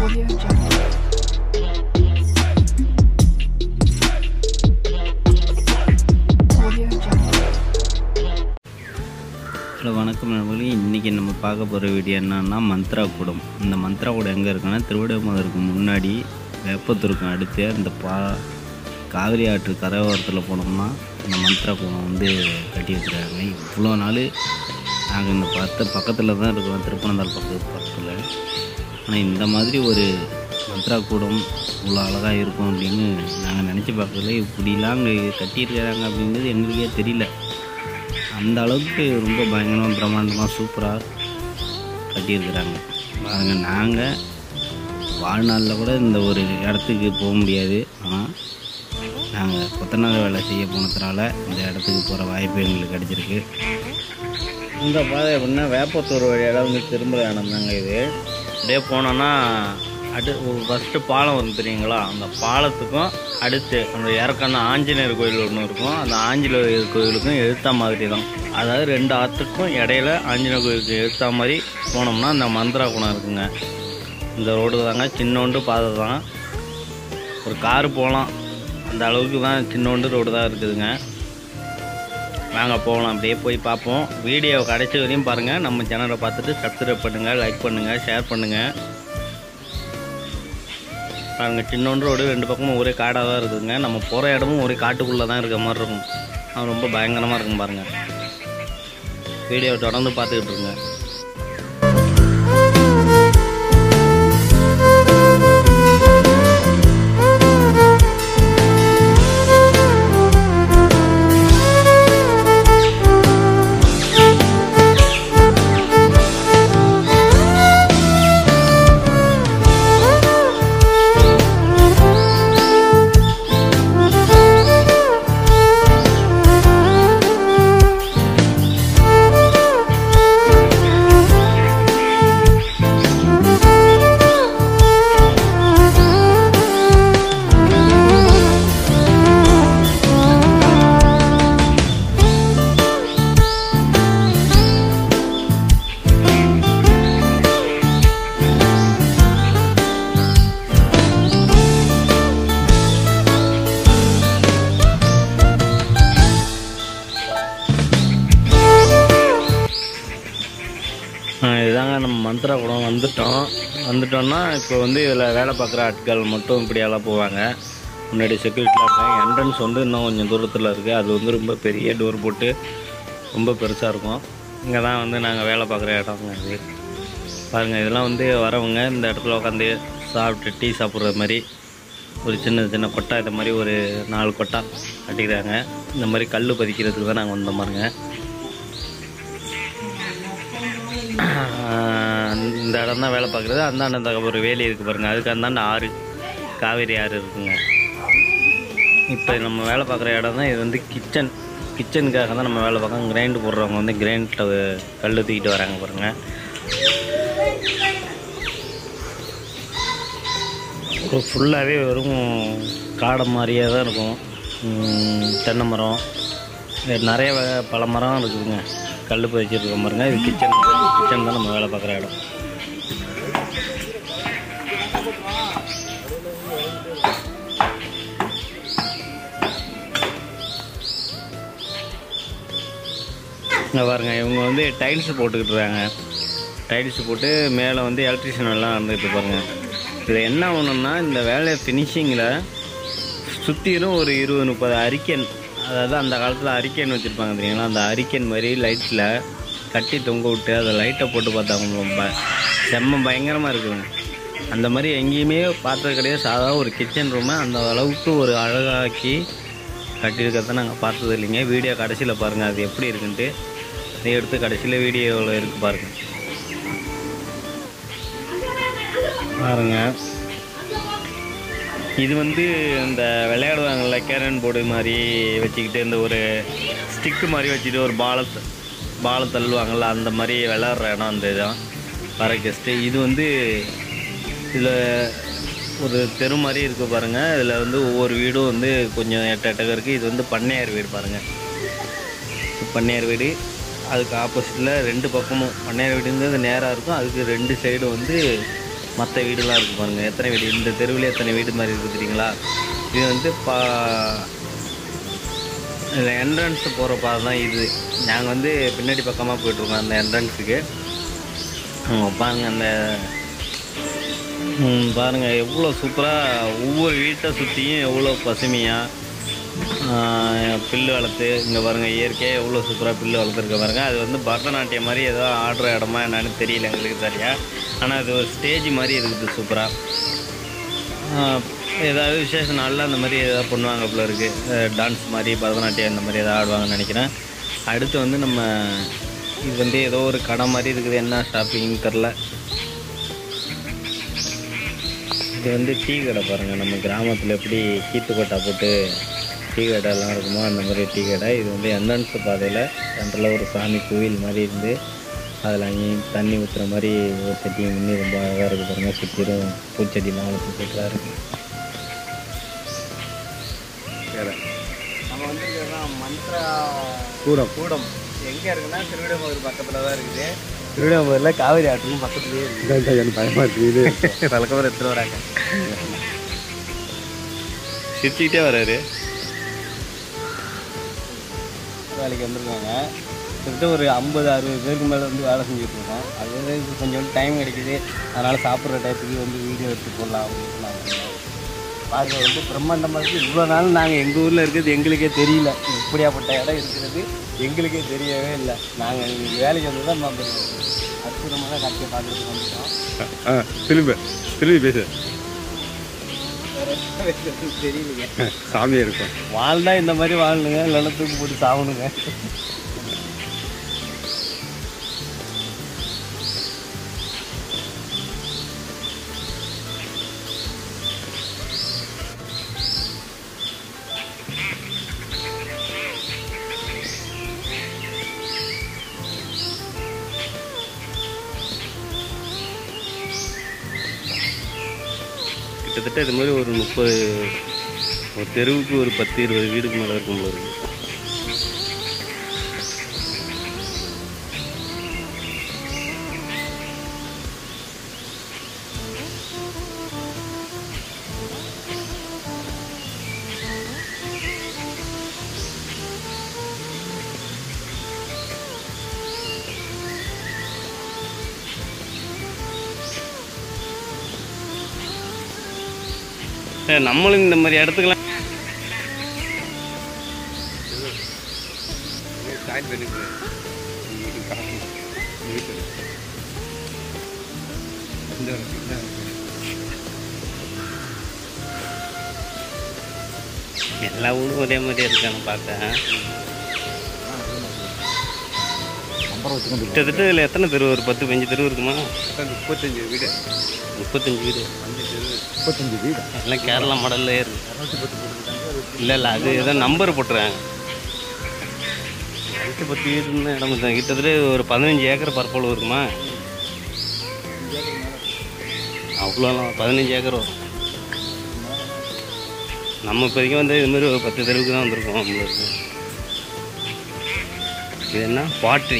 Hello வணக்கம் நண்பர்களே. இன்றைக்கி நம்ம பார்க்க போகிற வீடியோ என்னன்னா மந்த்ரா கூடம். இந்த மந்த்ரா கூடம் எங்கே இருக்குன்னா திருவிடைமதுருக்கு முன்னாடி வேப்பத்தூருக்கு அடுத்து அந்த காவிரி ஆற்று கரையோரத்தில் போனோம்னா இந்த மந்த்ரா கூடம் வந்து கட்டி வச்சுருக்காங்க. இவ்வளோ நாள் நாங்கள் இந்த பக்கத்தில் தான் இருக்கிறோம், திருப்பனந்தாள் பக்கத்தில். ஆனால் இந்த மாதிரி ஒரு மந்த்ரா கூடம் இவ்வளோ அழகாக இருக்கும் அப்படின்னு நாங்கள் நினச்சி பார்க்கல. இப்படிலாம் அங்கே கட்டியிருக்கிறாங்க அப்படிங்கிறது எங்களுக்கே தெரியல. அந்த அளவுக்கு ரொம்ப பயங்கரமாக பிரம்மாண்டமாக சூப்பராக கட்டியிருக்கிறாங்க பாருங்க. நாங்கள் வாழ்நாளில் கூட இந்த ஒரு இடத்துக்கு போக முடியாது. ஆனால் நாங்கள் கொத்தனார் வேலை செய்ய போனதுனால இந்த இடத்துக்கு போகிற வாய்ப்பு எங்களுக்கு கிடச்சிருக்கு. இந்த பாதை எப்படின்னா வேப்பத்தூர் வழியாக வந்து திரும்ப இடம் தாங்க இது. அப்படியே போனோன்னா ஃபஸ்ட்டு பாலம் வரும் தெரியுங்களா, அந்த பாலத்துக்கும் அடுத்து அந்த இறக்கன்னா ஆஞ்சநேயர் கோயில் ஒன்று இருக்கும். அந்த ஆஞ்சநேயர் கோயிலுக்கும் எழுத்தா மாதிரி தான். அதாவது ரெண்டு ஆற்றுக்கும் இடையில ஆஞ்சநேயர் கோயிலுக்கு எழுத்தா மாதிரி போனோம்னா அந்த மந்த்ரா கூடம் இருக்குங்க. இந்த ரோடு தாங்க, சின்னோண்டு பாதை தான், ஒரு காரு போகலாம் அந்த அளவுக்கு தான், சின்னோண்டு ரோடு தான் இருக்குதுங்க. வாங்க போகலாம், அப்படியே போய் பார்ப்போம். வீடியோ கடைசி வரையும் பாருங்கள். நம்ம சேனலை பார்த்துட்டு சப்ஸ்கிரைப் பண்ணுங்கள், லைக் பண்ணுங்கள், ஷேர் பண்ணுங்கள். பாருங்கள், சின்னோண்டு ரோடு, ரெண்டு பக்கமும் ஒரே காடாக தான் இருக்குதுங்க. நம்ம போகிற இடமும் ஒரே காட்டுக்குள்ளே தான் இருக்க மாதிரி இருக்கும். அது ரொம்ப பயங்கரமாக இருக்கும் பாருங்கள். வீடியோ தொடர்ந்து பார்த்துக்கிட்டு இருங்க. இதுதாங்க நம்ம மந்த்ரா கூடம் வந்துட்டோம்னா இப்போ வந்து இதில் வேலை பார்க்குற ஆட்கள் மட்டும் இப்படியெல்லாம் போவாங்க. முன்னாடி செக்யூரிட்டிலாம் இருக்காங்க. என்ட்ரன்ஸ் வந்து இன்னும் கொஞ்சம் தூரத்தில் இருக்குது. அது வந்து ரொம்ப பெரிய டோர் போட்டு ரொம்ப பெருசாக இருக்கும். இங்கே தான் வந்து நாங்கள் வேலை பார்க்குற இடங்க இது. பாருங்கள், இதெல்லாம் வந்து வரவங்க இந்த இடத்துல உட்காந்து சாப்பிட்டு டீ சாப்பிட்ற மாதிரி ஒரு சின்ன கொட்டா, இந்த மாதிரி ஒரு 4 கொட்டா கட்டிக்கிறாங்க. இந்த மாதிரி கல் பதிக்கிறதுக்கு தான் நாங்கள் வந்த மாதிரிங்க. இந்த இடம் தான் வேலை பார்க்குறது. அந்தாண்ட ஒரு வேலி இருக்குது பாருங்கள், அதுக்கு அந்தாண்ட ஆறு, காவேரி ஆறு இருக்குங்க. இப்போ நம்ம வேலை பார்க்குற இடம் தான் இது. வந்து கிச்சனுக்காக தான் நம்ம வேலை பார்க்கோம். கிரைண்டு போடுறவங்க வந்து கிரைண்டில் கல் தூக்கிட்டு வராங்க பாருங்கள். ஃபுல்லாகவே வெறும் காடை மாதிரியே தான் இருக்கும். தென்னை மரம், நிறைய பல மரம் இருக்குதுங்க. கல் பதிச்சிருக்க பாருங்க. இது கிச்சன் தான் நம்ம வேலை பார்க்குற இடம். இங்கே பாருங்க, இவங்க வந்து டைல்ஸ் போட்டுக்கிட்டு இருக்காங்க. டைல்ஸ் போட்டு மேலே வந்து எலக்ட்ரிஷியன் எல்லாம் நடந்துக்கிட்டு பாருங்கள். இதில் என்ன ஆகணும்னா இந்த வேலையை ஃபினிஷிங்கில் சுற்றிலும் ஒரு 20-30 அரிக்கன், அதாவது அந்த காலத்தில் அரிக்கன் வச்சுருப்பாங்க தெரியுங்களா, அந்த அரிக்கன் மாதிரி லைட்டில் கட்டி தொங்க விட்டு அதை லைட்டை போட்டு பார்த்தாங்க. ரொம்ப செம்ம பயங்கரமாக இருக்குதுங்க. அந்த மாதிரி எங்கேயுமே பார்த்தது கிடையாது. சாதாரண ஒரு கிச்சன் ரூமை அந்த அளவுக்கு ஒரு அழகாக்கி கட்டியிருக்கிறத நாங்கள் பார்த்தது இல்லைங்க. வீடியோ கடைசியில் பாருங்கள் அது எப்படி இருக்குன்ட்டு. அதை எடுத்து கடைசியில் வீடியோவில் இருக்குது பாருங்கள். இது வந்து இந்த விளையாடுவாங்கள்ல கேரன் போர்டு மாதிரி வச்சுக்கிட்டு இந்த ஒரு ஸ்டிக்கு மாதிரி வச்சுட்டு ஒரு பாலை தள்ளுவாங்கள்ல, அந்த மாதிரி விளையாடுற இடம் அந்த இதான் வர கெஸ்ட்டு. இது வந்து இதில் ஒரு தெரு மாதிரி இருக்குது பாருங்கள். இதில் வந்து ஒவ்வொரு வீடும் வந்து கொஞ்சம் எட்டக இருக்குது. இது வந்து பண்ணையார் வீடு பாருங்கள். பண்ணையார் வீடு அதுக்கு ஆப்போசிட்டில் 2 பக்கமும் பண்ணையார் வீடுங்கிறது நேராக இருக்கும். அதுக்கு 2 சைடும் வந்து மற்ற வீடுலாம் இருக்குது பாருங்கள். எத்தனை வீடு இந்த தெருவில் எத்தனை வீடு மாதிரி இருக்குது தெரியுங்களா? இது வந்து இதில் என்ட்ரன்ஸு போகிற பாதை தான் இது. நாங்கள் வந்து பின்னாடி பக்கமாக போய்ட்ருக்கோம் அந்த என்ட்ரன்ஸுக்கு. பாருங்கள் அந்த பாருங்கள் எவ்வளோ சூப்பராக ஒவ்வொரு வீட்டை சுற்றியும் எவ்வளோ பசுமையாக புல்லு வளர்த்து. இங்கே பாருங்கள் இயற்கையாக எவ்வளோ சூப்பராக புல்லு வளர்த்துருக்க பாருங்கள். அது வந்து பரதநாட்டியம் மாதிரி ஏதோ ஆடுற இடமா என்னன்னு தெரியல எங்களுக்கு சரியாக. ஆனால் அது ஒரு ஸ்டேஜ் மாதிரி இருக்குது சூப்பராக. ஏதாவது விசேஷ நாளில் அந்த மாதிரி ஏதாவது பண்ணுவாங்க போல இருக்குது. டான்ஸ் மாதிரி பரதநாட்டியம் இந்த மாதிரி ஏதாவது ஆடுவாங்கன்னு நினைக்கிறேன். அடுத்து வந்து நம்ம இது வந்து ஏதோ ஒரு கடை மாதிரி இருக்குது. என்ன ஷாப்பிங் தெரில. இது வந்து டீ கடை பாருங்கள். நம்ம கிராமத்தில் எப்படி கீத்துக்கொட்டா போட்டு டீ கடைலாம் இருக்குமோ அந்த மாதிரி டீ கடை. இது வந்து என்ட்ரன்ஸ் பாதையில் சென்டரில் ஒரு சாமி கோவில் மாதிரி இருந்து அதில் அங்கேயும் தண்ணி ஊற்றுற மாதிரி ஒரு செட்டிங் பண்ணி ரொம்ப அழகாக இருக்குது பாருங்கள். சுற்றிலும் பூச்செடிலாம் வளர்த்து சூப்பராக இருக்குது. நம்ம வந்து இதுதான் மந்த்ரா கூடம் எங்கே இருக்குன்னா திருவிடைமதுர் பக்கத்தில் தான் இருக்குது. திருவிடைமதுரில் காவிரி ஆற்றுக்கும் பக்கத்துலேயே இருக்குது. எனக்கு பயமாக இருக்குது. வழக்கமாக எடுத்துகிட்டு வராங்க. சிரிச்சுக்கிட்டே வராரு. வேலைக்கு வந்துருக்காங்க. கிட்டத்தட்ட ஒரு 50-60 பேருக்கு மேலே வந்து வேலை செஞ்சுட்ருக்கோம். அது கொஞ்சம் டைம் கிடைக்கிது. அதனால் சாப்பிட்ற டயத்துக்கு வந்து வீடியோ எடுத்து போடலாம் அப்படின்னு நாங்கள் பாருங்கள். ரொம்ப பிரம்மாண்டமாக இருக்குது. இவ்வளோ நாள் நாங்கள் எங்கள் ஊரில் இருக்கிறது எங்களுக்கே தெரியல. இப்படியாப்பட்ட இடம் இருக்கிறது எங்களுக்கே தெரியவே இல்லை. நாங்கள் இங்கே வேலைக்கு வந்து தான் அற்புதமான காட்சியை பார்த்துட்டு வந்துட்டோம். திரும்பி பேசு. தெரியலைங்க. சாமியாக இருக்கும். வாழ்ந்தா இந்த மாதிரி வாழணுங்க, இல்லைன்னா தூக்கு போட்டு சாகணுங்க. கிட்டத்தட்ட இது மாதிரி ஒரு 30 ஒரு தெருவுக்கு ஒரு 10-20 வீடுக்கு மேலே இருக்கும் போல இருக்குது. நம்மளும் இந்த மாதிரி இடத்துக்குலாம் எல்லா ஊரும் ஒரே மாதிரி இருக்கான்னு பார்த்தேன். கிட்டத்தட்ட இதில் எத்தனை தெரு? ஒரு 10-15 தெரு இருக்குமா? 35 வீடு. 35 வீடு. 35 வீடு எல்லாம் கேரளா மாடல்லே இருக்கு. இல்லை அது ஏதோ நம்பர் போட்டுறாங்க. 10 வீடுன்னு இடம் தான். கிட்டத்தட்ட ஒரு 15 ஏக்கர் பரப்பளவு இருக்குமா? அவ்வளோலாம் 15 ஏக்கர் வரும். நம்ம இப்போதைக்கு வந்து இதுமாரி ஒரு 10 தெருவுக்கு தான் வந்திருக்கோம் நம்மளுக்கு. இது என்ன பார்ட்டி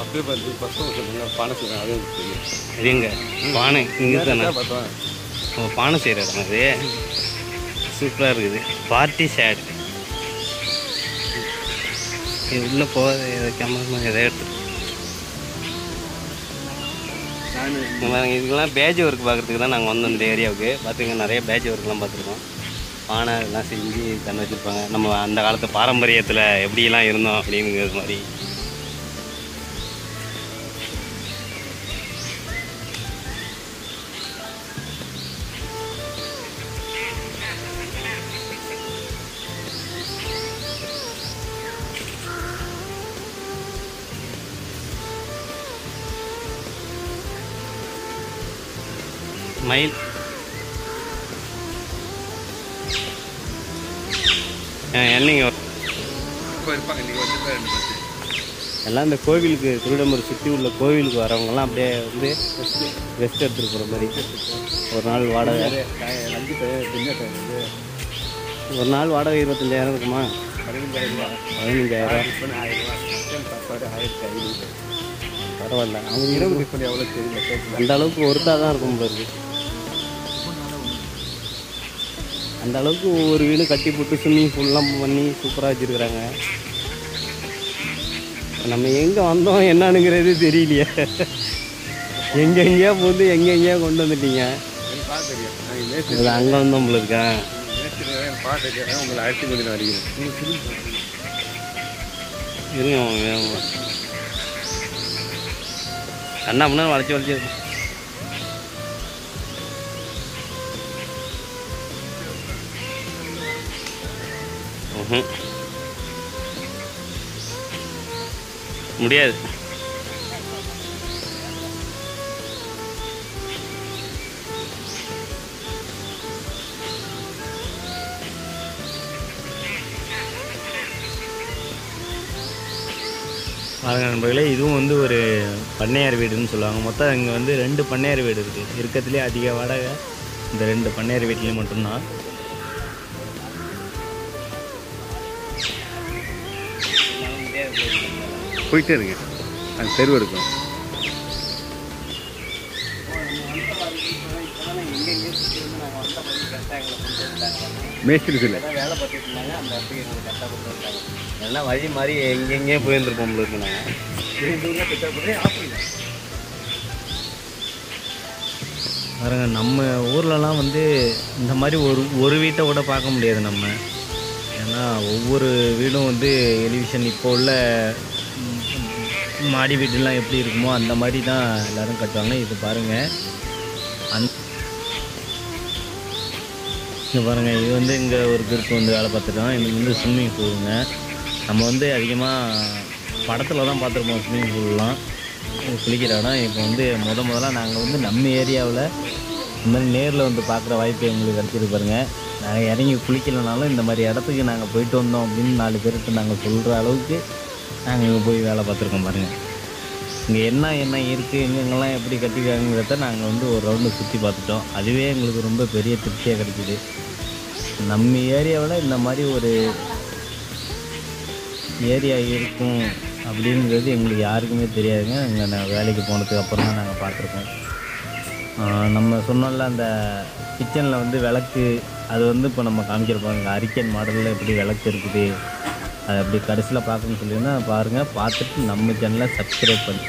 அப்படியே பார்த்து பானை செய்கிறேன். அது தெரியும். எங்க பானை இங்கே தானே பானை செய்கிற இடம். அது சூப்பராக இருக்குது. பார்ட்டி சேட். இது உள்ளே போகாத கேமரா எதை எடுத்து இதுக்கெல்லாம் பேட்ச் ஒர்க் பார்க்குறதுக்கு தான் நாங்கள் வந்தோம் இந்த ஏரியாவுக்கு. பார்த்துங்க நிறைய பேட்ச் ஒர்க்லாம் பார்த்துருக்கோம். பானை எல்லாம் செஞ்சு கண்ணு வச்சுருப்பாங்க. நம்ம அந்த காலத்து பாரம்பரியத்தில் எப்படிலாம் இருந்தோம் அப்படிங்கிறது மாதிரி. மயில் என்னங்க எல்லாம் இந்த கோவிலுக்கு திருவிடம்பூர் சுற்றி உள்ள கோவிலுக்கு வரவங்கலாம் அப்படியே வந்து ரெஸ்ட் எடுத்துகிட்டு போகிற மாதிரி. ஒரு நாள் வாடகை 25,000 இருக்குமா? 15,000. பரவாயில்ல. அவங்க இரவு பண்ணி எவ்வளோ தெரியல, அந்த அளவுக்கு ஒருத்தா தான் இருக்கும் போல இருக்கு. அந்த அளவுக்கு ஒவ்வொரு வீடு கட்டி போட்டு ஸ்விம்மிங் பூல்லாம் பண்ணி சூப்பராக வச்சுருக்குறாங்க. நம்ம எங்கே வந்தோம் என்னன்னுங்கிறது தெரியலையே. எங்கெங்கேயோ போது எங்கெங்கேயோ கொண்டு வந்துட்டீங்க. அங்கே வந்தோம் போல இருக்கேன். உங்களை அழைச்சி கொஞ்சம் வருகிறேன். இருங்க அண்ணா அப்படின்னா வளைச்சி முடியாது. பாருங்க நண்பர்களே, இதுவும் வந்து ஒரு பண்ணையார் வீடுன்னு சொல்லுவாங்க. மொத்தம் இங்கே வந்து 2 பண்ணையார் வீடு இருக்குது. இருக்கிறதுலே அதிக வாடகை இந்த 2 பண்ணையார் வீட்லேயும் மட்டும்தான். போயிட்டே இருக்கு, அது தெருவு இருக்கும். மேஸ்திரி இல்லை வேலை பார்த்துட்டு இருந்தாங்க. அந்த இடத்துக்கு எங்களுக்கு கரெக்டாக கொண்டு வந்தாங்க. எல்லாம் வழி மாதிரி எங்கெங்கேயே போயிருந்துருப்போம் இருக்கு. நாங்கள் பாருங்க, நம்ம ஊர்லலாம் வந்து இந்த மாதிரி ஒரு வீட்டை கூட பார்க்க முடியாது நம்ம. ஏன்னா ஒவ்வொரு வீடும் வந்து எலிவிஷன் இப்போ உள்ள மாடி வீடுலாம் எப்படி இருக்குமோ அந்த மாதிரி தான் எல்லோரும் கட்டுவாங்க. இது பாருங்கள், இங்கே பாருங்கள், இது வந்து இங்கே ஒரு குரூப் வந்து வேலை பார்த்துட்டோம். இது வந்து ஸ்விம்மிங் பூலுங்க. நம்ம வந்து அதிகமாக படத்தில் தான் பார்த்துருப்போம் ஸ்விம்மிங் பூல்லாம் குளிக்கிற இடம். இப்போ வந்து முதலாக நாங்கள் வந்து நம்ம ஏரியாவில் இந்த மாதிரி நேரில் வந்து பார்க்குற வாய்ப்பு எங்களுக்கு கிடச்சிருக்கு பாருங்கள். நாங்கள் இறங்கி குளிக்கலைனாலும் இந்த மாதிரி இடத்துக்கு நாங்கள் போயிட்டு வந்தோம் அப்படின்னு 4 பேருக்கு நாங்கள் சொல்கிற அளவுக்கு நாங்கள் இங்கே போய் வேலை பார்த்துருக்கோம் பாருங்கள். இங்கே என்ன இருக்குது, எங்கெங்கெல்லாம் எப்படி கட்டிக்காங்கிறத நாங்கள் வந்து ஒரு ரவுண்டு சுற்றி பார்த்துட்டோம். அதுவே எங்களுக்கு ரொம்ப பெரிய திருப்தியாக கிடைக்கிது. நம்ம ஏரியாவில் இந்த மாதிரி ஒரு ஏரியா இருக்கும் அப்படிங்கிறது எங்களுக்கு யாருக்குமே தெரியாதுங்க. இங்கே வேலைக்கு போனதுக்கு அப்புறம் தான் நாங்கள் பார்த்துருக்கோம். நம்ம சொன்னோம்ல, அந்த கிச்சனில் வந்து விளக்கு, அது வந்து இப்போ நம்ம காமிக்கிறப்போம் அரிக்கன் மாடலில் எப்படி விளக்கு இருக்குது, அது அப்படி கடைசியில் பார்க்கணும்னு சொல்லியிருந்தா பாருங்கள். பார்த்துட்டு நம்ம சேனலை சப்ஸ்கிரைப் பண்ணி